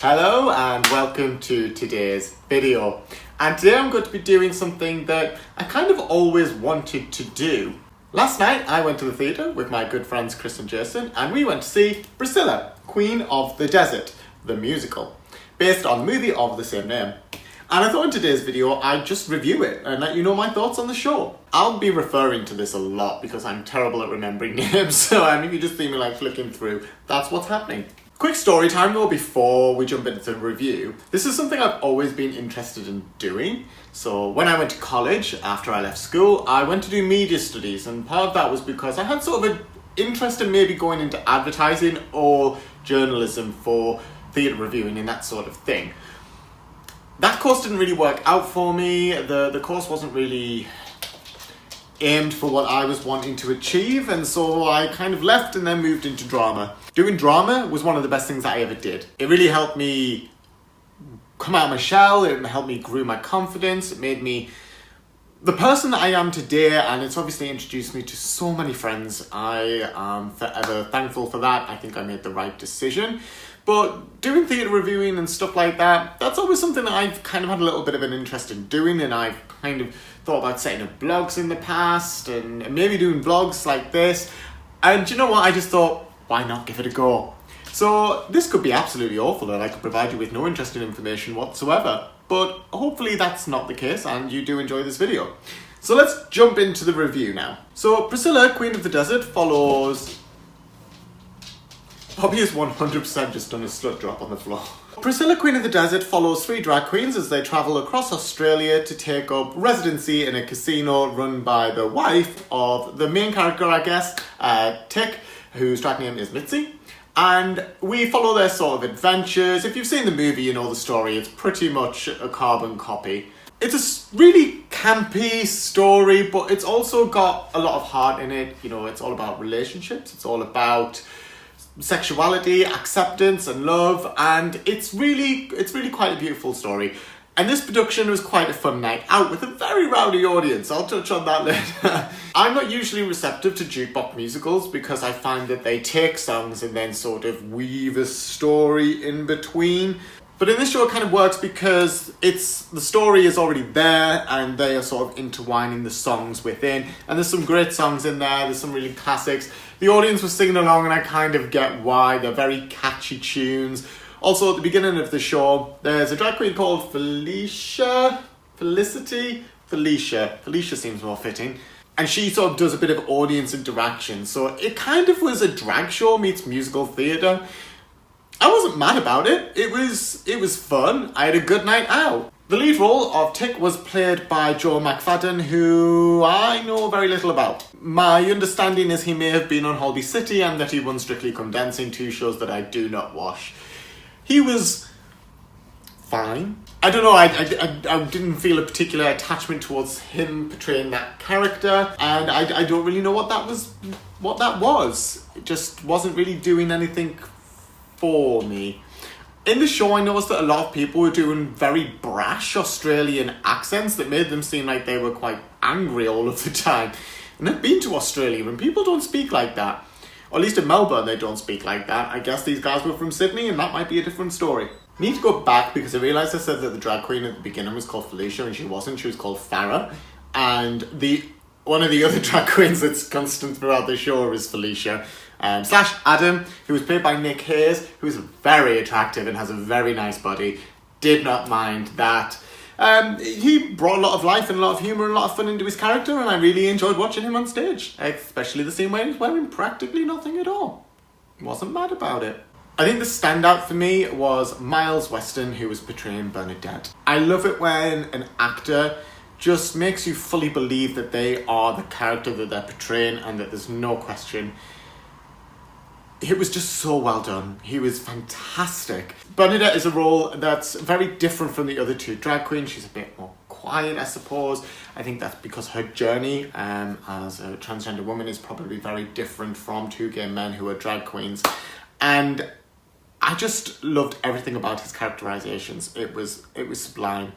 Hello and welcome to today's video. And today I'm going to be doing something that I kind of always wanted to do. Last night I went to the theatre with my good friends Chris and Jason, and we went to see Priscilla, Queen of the Desert, the musical, based on the movie of the same name. And I thought in today's video I'd just review it and let you know my thoughts on the show. I'll be referring to this a lot because I'm terrible at remembering names, so if you just see me like flicking through, that's what's happening. Quick story time though before we jump into the review. This is something I've always been interested in doing. So when I went to college, after I left school, I went to do media studies, and part of that was because I had sort of an interest in maybe going into advertising or journalism for theatre reviewing and that sort of thing. That course didn't really work out for me. The course wasn't really aimed for what I was wanting to achieve, and so I kind of left and then moved into drama. Doing drama was one of the best things that I ever did. It really helped me come out of my shell, it helped me grow my confidence, it made me the person that I am today, and it's obviously introduced me to so many friends. I am forever thankful for that. I think I made the right decision. But doing theatre reviewing and stuff like that, that's always something that I've kind of had a little bit of an interest in doing, and I've kind of thought about setting up blogs in the past and maybe doing vlogs like this. And you know what? I just thought, why not give it a go? So this could be absolutely awful and I could provide you with no interesting information whatsoever. But hopefully that's not the case and you do enjoy this video. So let's jump into the review now. So Priscilla, Queen of the Desert follows... Bobby has 100% just done a slut drop on the floor. Priscilla, Queen of the Desert follows three drag queens as they travel across Australia to take up residency in a casino run by the wife of the main character, I guess, Tick, whose drag name is Mitzi. And we follow their sort of adventures. If you've seen the movie, you know the story. It's pretty much a carbon copy. It's a really campy story, but it's also got a lot of heart in it. You know, it's all about relationships. It's all about sexuality, acceptance and love, and it's really quite a beautiful story. And this production was quite a fun night out with a very rowdy audience. I'll touch on that later. I'm not usually receptive to jukebox musicals because I find that they take songs and then sort of weave a story in between. But in this show it kind of works because the story is already there and they are sort of intertwining the songs within. And there's some great songs in there, there's some really classics. The audience was singing along and I kind of get why. They're very catchy tunes. Also at the beginning of the show, there's a drag queen called Felicia seems more fitting. And she sort of does a bit of audience interaction. So it kind of was a drag show meets musical theatre. I wasn't mad about it. It was fun. I had a good night out. The lead role of Tick was played by McFadden, who I know very little about. My understanding is he may have been on Holby City and that he won Strictly Come Dancing, two shows that I do not watch. He was fine. I don't know, I didn't feel a particular attachment towards him portraying that character, and I don't really know what that was. It just wasn't really doing anything for me. In the show I noticed that a lot of people were doing very brash Australian accents that made them seem like they were quite angry all of the time. And I've been to Australia and people don't speak like that. Or at least in Melbourne they don't speak like that. I guess these guys were from Sydney and that might be a different story. I need to go back because I realised I said that the drag queen at the beginning was called Felicia and she wasn't. She was called Farah. And one of the other drag queens that's constant throughout the show is Felicia. Slash Adam, who was played by Nick Hayes, who's very attractive and has a very nice body. Did not mind that. He brought a lot of life and a lot of humour and a lot of fun into his character, and I really enjoyed watching him on stage, especially the scene where he was wearing practically nothing at all. Wasn't mad about it. I think the standout for me was Miles Weston, who was portraying Bernadette. I love it when an actor just makes you fully believe that they are the character that they're portraying and that there's no question. It was just so well done. He was fantastic. Bernadette is a role that's very different from the other two drag queens. She's a bit more quiet, I suppose. I think that's because her journey as a transgender woman is probably very different from two gay men who are drag queens. And I just loved everything about his characterizations. It was sublime.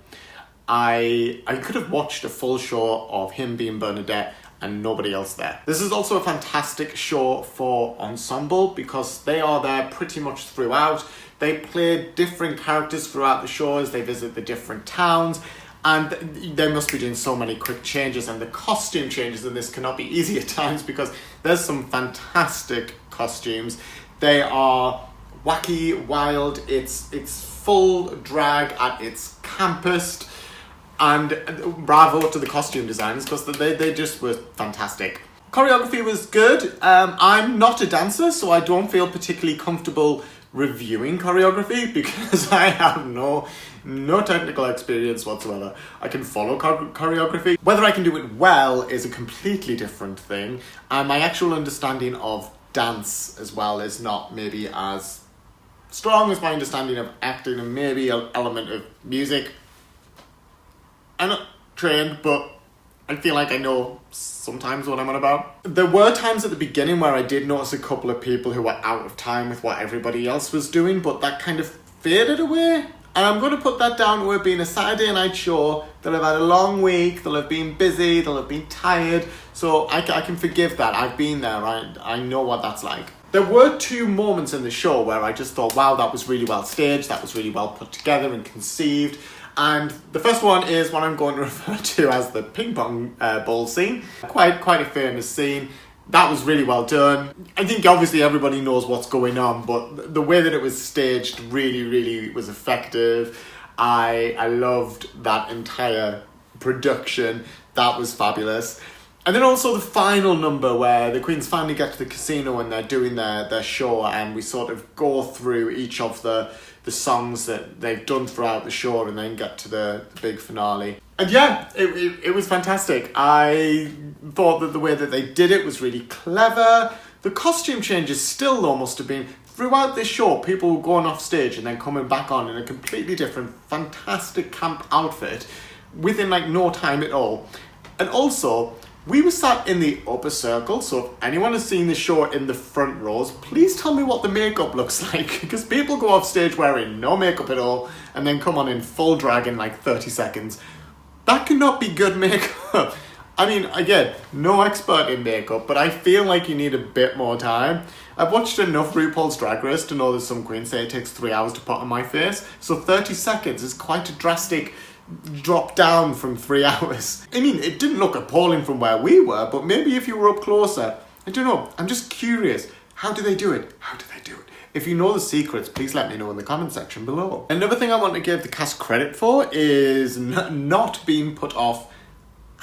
I could have watched a full show of him being Bernadette and nobody else there. This is also a fantastic show for Ensemble because they are there pretty much throughout They play different characters throughout the show as they visit the different towns. And they must be doing so many quick changes, and the costume changes in this cannot be easy at times because there's some fantastic costumes. They are wacky, wild, it's full drag at its campest, and bravo to the costume designers because they just were fantastic. Choreography was good. I'm not a dancer, so I don't feel particularly comfortable reviewing choreography because I have no technical experience whatsoever. I can follow choreography. Whether I can do it well is a completely different thing, and my actual understanding of dance as well is not maybe as strong as my understanding of acting and maybe an element of music. I'm not trained, but I feel like I know sometimes what I'm on about. There were times at the beginning where I did notice a couple of people who were out of time with what everybody else was doing, but that kind of faded away. And I'm going to put that down to it being a Saturday night show. They'll have had a long week, they'll have been busy, they'll have been tired. So I can forgive that. I've been there, I know what that's like. There were 2 moments in the show where I just thought, wow, that was really well staged, that was really well put together and conceived. And the first one is what I'm going to refer to as the ping pong ball scene. Quite a famous scene. That was really well done. I think obviously everybody knows what's going on, but the way that it was staged really was effective. I loved that entire production. That was fabulous. And then also the final number where the Queens finally get to the casino and they're doing their show, and we sort of go through each of the songs that they've done throughout the show and then get to the big finale. And yeah, it was fantastic. I thought that the way that they did it was really clever. The costume changes still though must have been, throughout this show, people were going off stage and then coming back on in a completely different, fantastic camp outfit within like no time at all. And also, we were sat in the upper circle, so if anyone has seen the show in the front rows, please tell me what the makeup looks like, because people go off stage wearing no makeup at all and then come on in full drag in like 30 seconds. That cannot be good makeup. I mean, again, no expert in makeup, but I feel like you need a bit more time. I've watched enough RuPaul's Drag Race to know that some queens say it takes 3 hours to put on my face, so 30 seconds is quite a drastic drop down from 3 hours. I mean, it didn't look appalling from where we were, but maybe if you were up closer, I don't know, I'm just curious. How do they do it? How do they do it? If you know the secrets, please let me know in the comment section below. Another thing I want to give the cast credit for is not being put off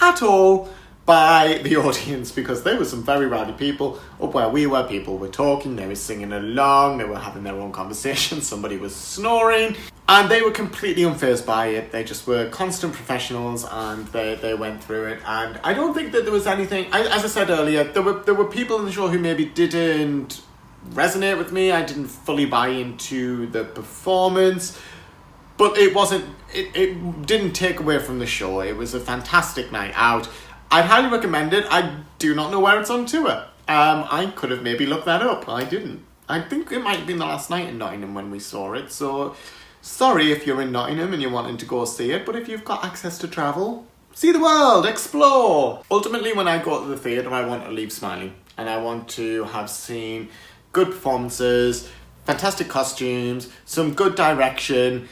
at all by the audience, because there were some very rowdy people up where we were. People were talking, they were singing along, they were having their own conversations, somebody was snoring, and they were completely unfazed by it. They just were constant professionals, and they went through it. And I don't think that there was anything, as I said earlier, there were people in the show who maybe didn't resonate with me. I didn't fully buy into the performance, but it didn't take away from the show. It was a fantastic night out. I'd highly recommend it. I do not know where it's on tour. I could have maybe looked that up. I didn't. I think it might have been the last night in Nottingham when we saw it. So, sorry if you're in Nottingham and you're wanting to go see it. But if you've got access to travel, see the world, explore. Ultimately, when I go to the theatre, I want to leave smiling. And I want to have seen good performances, fantastic costumes, some good direction,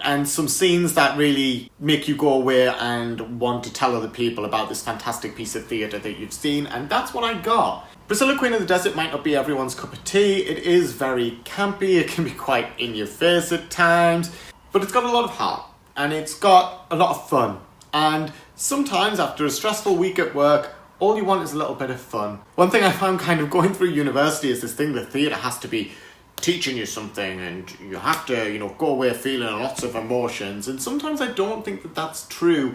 and some scenes that really make you go away and want to tell other people about this fantastic piece of theatre that you've seen, and that's what I got. Priscilla Queen of the Desert might not be everyone's cup of tea. It is very campy, it can be quite in your face at times, but it's got a lot of heart, and it's got a lot of fun. And sometimes after a stressful week at work, all you want is a little bit of fun. One thing I found kind of going through university is this thing that theatre has to be teaching you something, and you have to, go away feeling lots of emotions, and sometimes I don't think that that's true.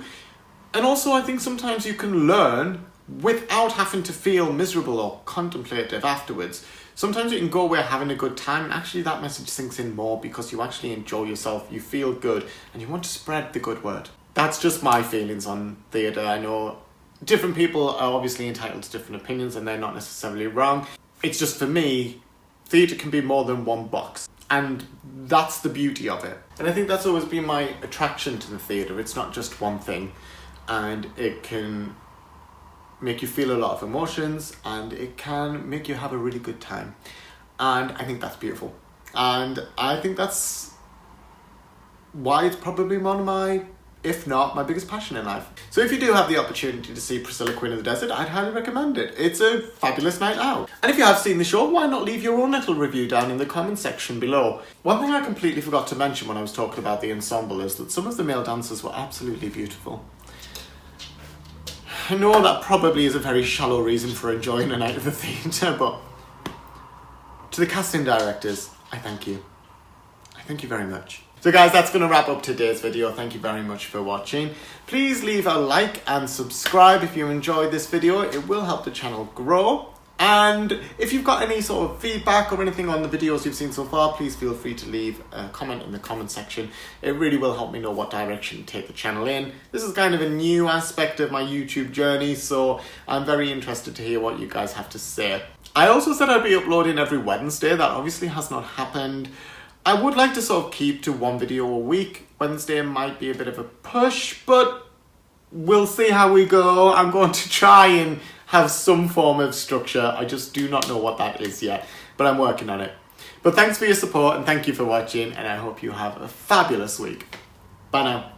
And also I think sometimes you can learn without having to feel miserable or contemplative afterwards. Sometimes you can go away having a good time, and actually that message sinks in more because you actually enjoy yourself, you feel good, and you want to spread the good word. That's just my feelings on theatre. I know different people are obviously entitled to different opinions, and they're not necessarily wrong. It's just, for me, theatre can be more than one box, and that's the beauty of it. And I think that's always been my attraction to the theatre. It's not just one thing, and it can make you feel a lot of emotions, and it can make you have a really good time. And I think that's beautiful. And I think that's why it's probably one of my, if not my biggest passion in life. So if you do have the opportunity to see Priscilla Queen of the Desert, I'd highly recommend it. It's a fabulous night out. And if you have seen the show, why not leave your own little review down in the comment section below. One thing I completely forgot to mention when I was talking about the ensemble is that some of the male dancers were absolutely beautiful. I know that probably is a very shallow reason for enjoying a night of the theatre, but to the casting directors, I thank you. I thank you very much. So guys, that's going to wrap up today's video. Thank you very much for watching. Please leave a like and subscribe if you enjoyed this video. It will help the channel grow. And if you've got any sort of feedback or anything on the videos you've seen so far, please feel free to leave a comment in the comment section. It really will help me know what direction to take the channel in. This is kind of a new aspect of my YouTube journey, so I'm very interested to hear what you guys have to say. I also said I'd be uploading every Wednesday. That obviously has not happened. I would like to sort of keep to one video a week. Wednesday might be a bit of a push, but we'll see how we go. I'm going to try and have some form of structure. I just do not know what that is yet, but I'm working on it. But thanks for your support and thank you for watching, and I hope you have a fabulous week. Bye now.